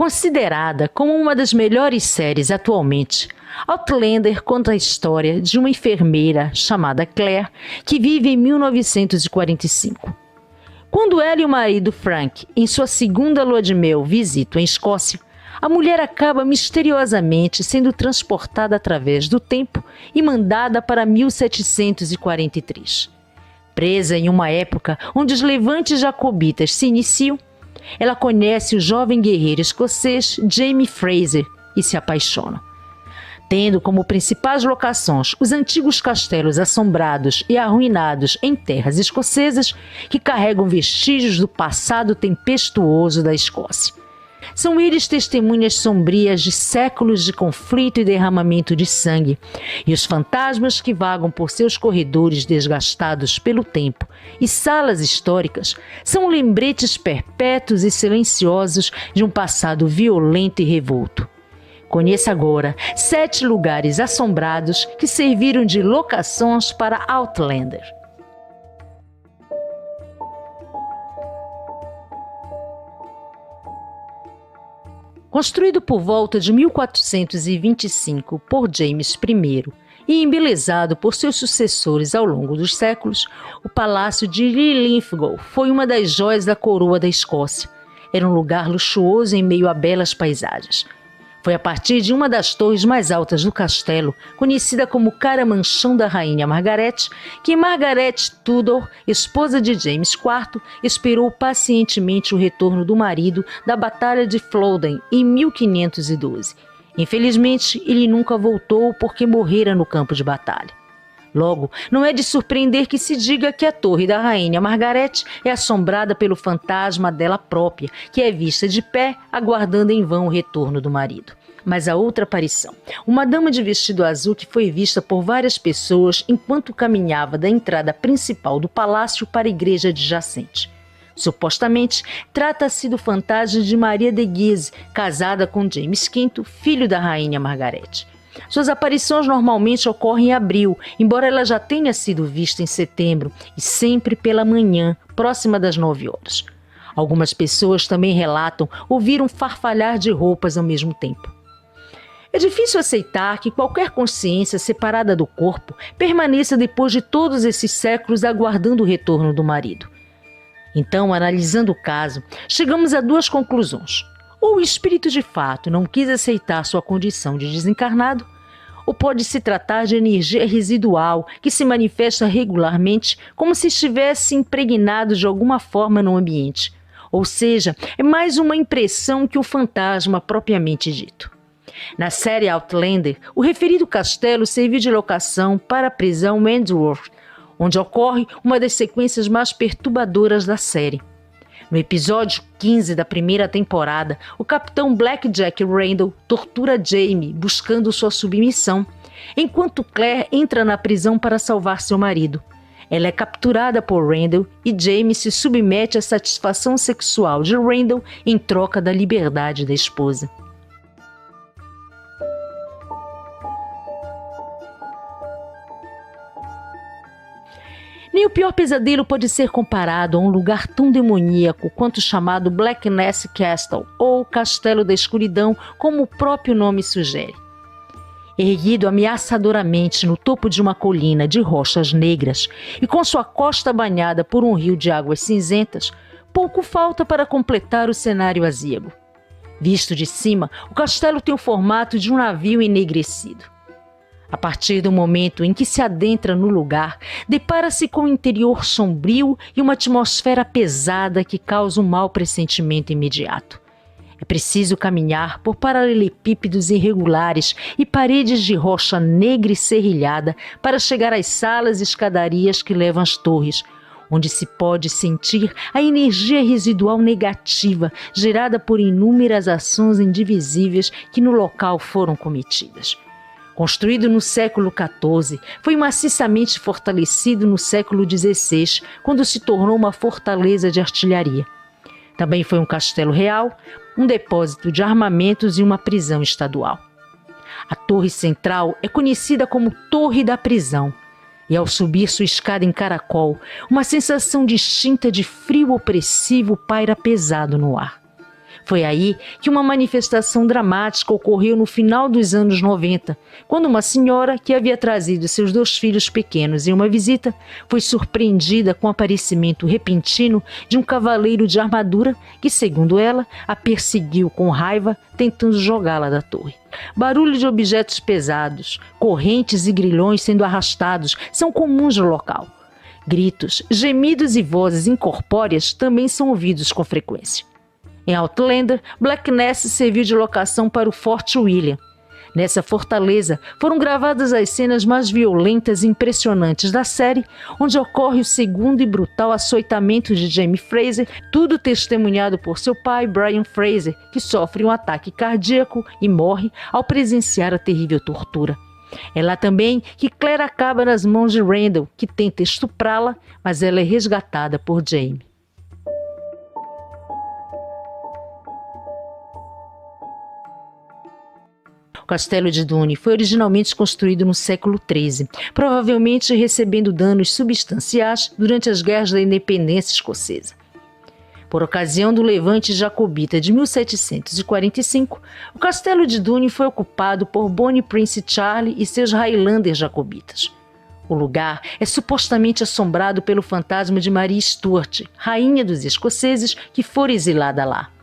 Considerada como uma das melhores séries atualmente, Outlander conta a história de uma enfermeira chamada Claire que vive em 1945. Quando ela e o marido Frank, em sua segunda lua de mel, visitam a Escócia, a mulher acaba misteriosamente sendo transportada através do tempo e mandada para 1743. Presa em uma época onde os levantes jacobitas se iniciam, ela conhece o jovem guerreiro escocês Jaime Fraser e se apaixona. Tendo como principais locações os antigos castelos assombrados e arruinados em terras escocesas que carregam vestígios do passado tempestuoso da Escócia. São eles testemunhas sombrias de séculos de conflito e derramamento de sangue, e os fantasmas que vagam por seus corredores desgastados pelo tempo e salas históricas são lembretes perpétuos e silenciosos de um passado violento e revolto. Conheça agora 7 lugares assombrados que serviram de locações para Outlander. Construído por volta de 1425 por James I e embelezado por seus sucessores ao longo dos séculos, o Palácio de Linlithgow foi uma das joias da coroa da Escócia. Era um lugar luxuoso em meio a belas paisagens. Foi a partir de uma das torres mais altas do castelo, conhecida como Caramanchão da Rainha Margaret, que Margaret Tudor, esposa de James IV, esperou pacientemente o retorno do marido da Batalha de Flodden em 1512. Infelizmente, ele nunca voltou porque morrera no campo de batalha. Logo, não é de surpreender que se diga que a torre da Rainha Margaret é assombrada pelo fantasma dela própria, que é vista de pé, aguardando em vão o retorno do marido. Mas a outra aparição, uma dama de vestido azul que foi vista por várias pessoas enquanto caminhava da entrada principal do palácio para a igreja adjacente. Supostamente, trata-se do fantasma de Maria de Guise, casada com James V, filho da Rainha Margaret. Suas aparições normalmente ocorrem em abril, embora ela já tenha sido vista em setembro e sempre pela manhã, próxima das 9 horas. Algumas pessoas também relatam ouvir um farfalhar de roupas ao mesmo tempo. É difícil aceitar que qualquer consciência separada do corpo permaneça depois de todos esses séculos aguardando o retorno do marido. Então, analisando o caso, chegamos a 2 conclusões. Ou o espírito de fato não quis aceitar sua condição de desencarnado, ou pode se tratar de energia residual que se manifesta regularmente como se estivesse impregnado de alguma forma no ambiente. Ou seja, é mais uma impressão que o fantasma propriamente dito. Na série Outlander, o referido castelo serviu de locação para a prisão Wandsworth, onde ocorre uma das sequências mais perturbadoras da série. No episódio 15 da primeira temporada, o capitão Blackjack Randall tortura Jaime buscando sua submissão, enquanto Claire entra na prisão para salvar seu marido. Ela é capturada por Randall e Jaime se submete à satisfação sexual de Randall em troca da liberdade da esposa. Nem o pior pesadelo pode ser comparado a um lugar tão demoníaco quanto o chamado Blackness Castle, ou Castelo da Escuridão, como o próprio nome sugere. Erguido ameaçadoramente no topo de uma colina de rochas negras e com sua costa banhada por um rio de águas cinzentas, pouco falta para completar o cenário azego. Visto de cima, o castelo tem o formato de um navio enegrecido. A partir do momento em que se adentra no lugar, depara-se com um interior sombrio e uma atmosfera pesada que causa um mau pressentimento imediato. É preciso caminhar por paralelepípedos irregulares e paredes de rocha negra e serrilhada para chegar às salas e escadarias que levam às torres, onde se pode sentir a energia residual negativa gerada por inúmeras ações indivisíveis que no local foram cometidas. Construído no século XIV, foi maciçamente fortalecido no século XVI, quando se tornou uma fortaleza de artilharia. Também foi um castelo real, um depósito de armamentos e uma prisão estadual. A torre central é conhecida como Torre da Prisão, e ao subir sua escada em caracol, uma sensação distinta de frio opressivo paira pesado no ar. Foi aí que uma manifestação dramática ocorreu no final dos anos 90, quando uma senhora que havia trazido seus 2 filhos pequenos em uma visita foi surpreendida com o aparecimento repentino de um cavaleiro de armadura que, segundo ela, a perseguiu com raiva, tentando jogá-la da torre. Barulho de objetos pesados, correntes e grilhões sendo arrastados são comuns no local. Gritos, gemidos e vozes incorpóreas também são ouvidos com frequência. Em Outlander, Black Ness serviu de locação para o Forte William. Nessa fortaleza foram gravadas as cenas mais violentas e impressionantes da série, onde ocorre o segundo e brutal açoitamento de Jaime Fraser, tudo testemunhado por seu pai, Brian Fraser, que sofre um ataque cardíaco e morre ao presenciar a terrível tortura. É lá também que Claire acaba nas mãos de Randall, que tenta estuprá-la, mas ela é resgatada por Jaime. O Castelo de Dune foi originalmente construído no século XIII, provavelmente recebendo danos substanciais durante as guerras da independência escocesa. Por ocasião do levante jacobita de 1745, o Castelo de Dune foi ocupado por Bonnie Prince Charlie e seus Highlanders jacobitas. O lugar é supostamente assombrado pelo fantasma de Maria Stuart, rainha dos escoceses, que fora exilada lá.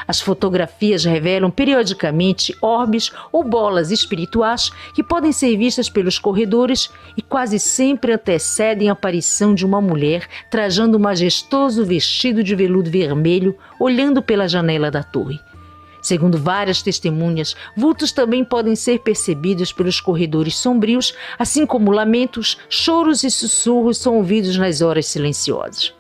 As fotografias revelam periodicamente orbes ou bolas espirituais que podem ser vistas pelos corredores e quase sempre antecedem a aparição de uma mulher trajando um majestoso vestido de veludo vermelho, olhando pela janela da torre. Segundo várias testemunhas, vultos também podem ser percebidos pelos corredores sombrios, assim como lamentos, choros e sussurros são ouvidos nas horas silenciosas.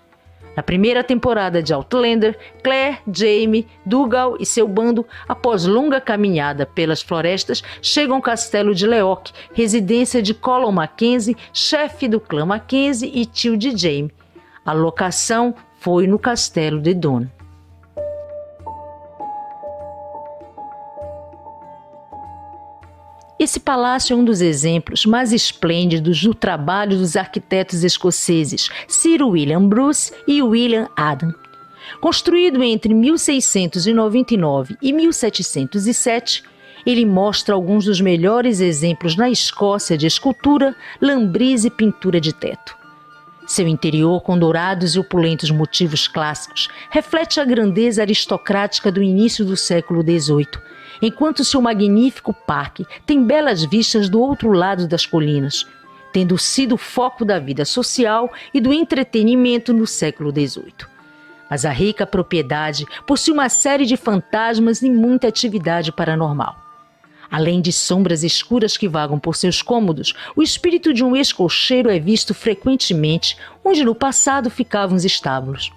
Na primeira temporada de Outlander, Claire, Jaime, Dougal e seu bando, após longa caminhada pelas florestas, chegam ao castelo de Leoch, residência de Colin Mackenzie, chefe do clã Mackenzie e tio de Jaime. A locação foi no castelo de Dune. Esse palácio é um dos exemplos mais esplêndidos do trabalho dos arquitetos escoceses Sir William Bruce e William Adam. Construído entre 1699 e 1707, ele mostra alguns dos melhores exemplos na Escócia de escultura, lambris e pintura de teto. Seu interior, com dourados e opulentos motivos clássicos, reflete a grandeza aristocrática do início do século XVIII, enquanto seu magnífico parque tem belas vistas do outro lado das colinas, tendo sido o foco da vida social e do entretenimento no século XVIII. Mas a rica propriedade possui uma série de fantasmas e muita atividade paranormal. Além de sombras escuras que vagam por seus cômodos, o espírito de um ex-cocheiro é visto frequentemente onde no passado ficavam os estábulos.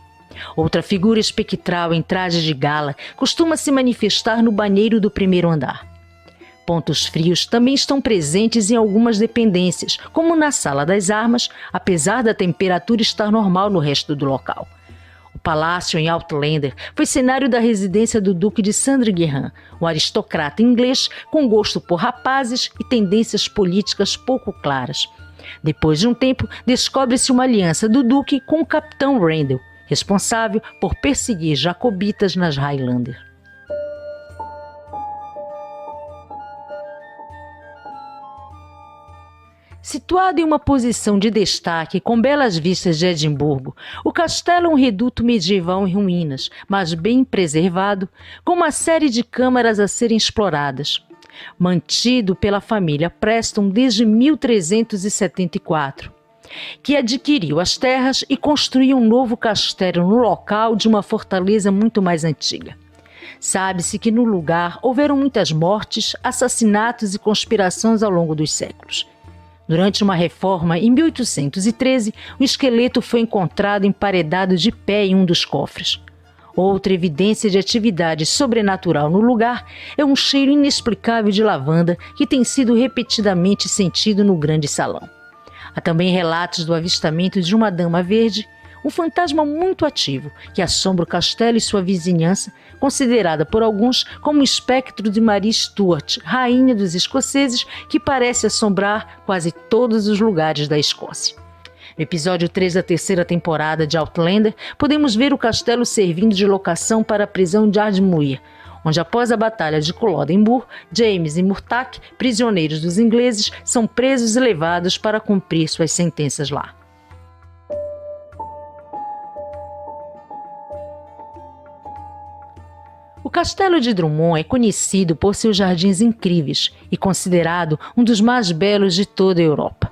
Outra figura espectral em traje de gala costuma se manifestar no banheiro do primeiro andar. Pontos frios também estão presentes em algumas dependências, como na Sala das Armas, apesar da temperatura estar normal no resto do local. O palácio em Outlander foi cenário da residência do Duque de Sandringham, um aristocrata inglês com gosto por rapazes e tendências políticas pouco claras. Depois de um tempo, descobre-se uma aliança do Duque com o capitão Randall, responsável por perseguir jacobitas nas Highlanders. Situado em uma posição de destaque com belas vistas de Edimburgo, o castelo é um reduto medieval em ruínas, mas bem preservado, com uma série de câmaras a serem exploradas. Mantido pela família Preston desde 1374. Que adquiriu as terras e construiu um novo castelo no local de uma fortaleza muito mais antiga. Sabe-se que no lugar houveram muitas mortes, assassinatos e conspirações ao longo dos séculos. Durante uma reforma em 1813, um esqueleto foi encontrado emparedado de pé em um dos cofres. Outra evidência de atividade sobrenatural no lugar é um cheiro inexplicável de lavanda que tem sido repetidamente sentido no grande salão. Há também relatos do avistamento de uma dama verde, um fantasma muito ativo que assombra o castelo e sua vizinhança, considerada por alguns como um espectro de Maria Stuart, rainha dos escoceses, que parece assombrar quase todos os lugares da Escócia. No episódio 3 da terceira temporada de Outlander, podemos ver o castelo servindo de locação para a prisão de Ardmuir, onde após a batalha de Culloden Moor, James e Murtagh, prisioneiros dos ingleses, são presos e levados para cumprir suas sentenças lá. O Castelo de Drummond é conhecido por seus jardins incríveis e considerado um dos mais belos de toda a Europa.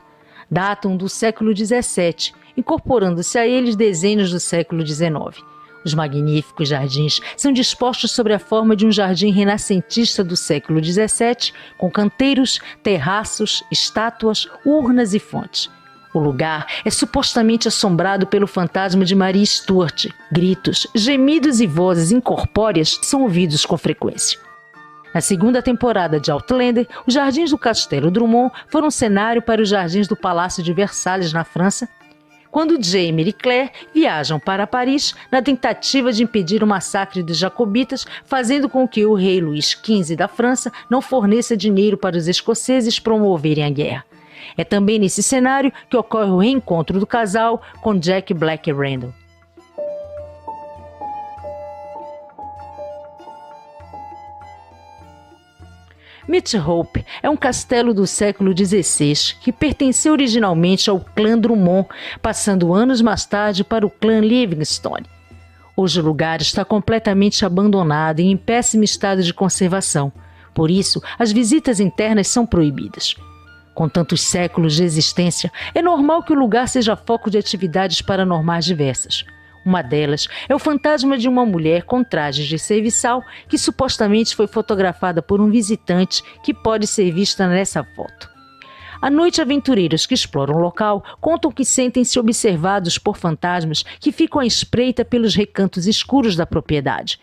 Datam do século XVII, incorporando-se a eles desenhos do século XIX. Os magníficos jardins são dispostos sobre a forma de um jardim renascentista do século XVII, com canteiros, terraços, estátuas, urnas e fontes. O lugar é supostamente assombrado pelo fantasma de Maria Stuart. Gritos, gemidos e vozes incorpóreas são ouvidos com frequência. Na segunda temporada de Outlander, os jardins do Castelo Drummond foram cenário para os jardins do Palácio de Versalhes, na França, quando Jaime e Claire viajam para Paris na tentativa de impedir o massacre dos jacobitas, fazendo com que o rei Luís XV da França não forneça dinheiro para os escoceses promoverem a guerra. É também nesse cenário que ocorre o reencontro do casal com Jack Black Randall. Meethope é um castelo do século XVI que pertenceu originalmente ao clã Drummond, passando anos mais tarde para o clã Livingstone. Hoje o lugar está completamente abandonado e em péssimo estado de conservação, por isso as visitas internas são proibidas. Com tantos séculos de existência, é normal que o lugar seja foco de atividades paranormais diversas. Uma delas é o fantasma de uma mulher com trajes de serviçal que supostamente foi fotografada por um visitante que pode ser vista nessa foto. À noite, aventureiros que exploram o local contam que sentem-se observados por fantasmas que ficam à espreita pelos recantos escuros da propriedade.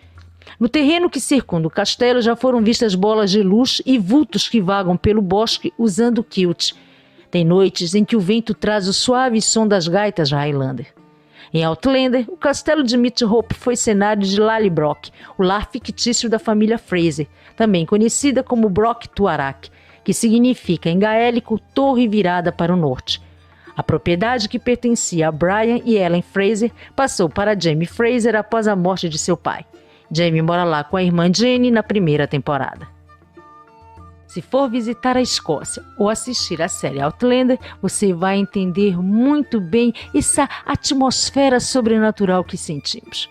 No terreno que circunda o castelo já foram vistas bolas de luz e vultos que vagam pelo bosque usando kilt. Tem noites em que o vento traz o suave som das gaitas Highlander. Em Outlander, o castelo de Meethope foi cenário de Lallybroch, o lar fictício da família Fraser, também conhecida como Broch Tuarak, que significa em gaélico torre virada para o norte. A propriedade que pertencia a Brian e Ellen Fraser passou para Jaime Fraser após a morte de seu pai. Jaime mora lá com a irmã Jenny na primeira temporada. Se for visitar a Escócia ou assistir a série Outlander, você vai entender muito bem essa atmosfera sobrenatural que sentimos.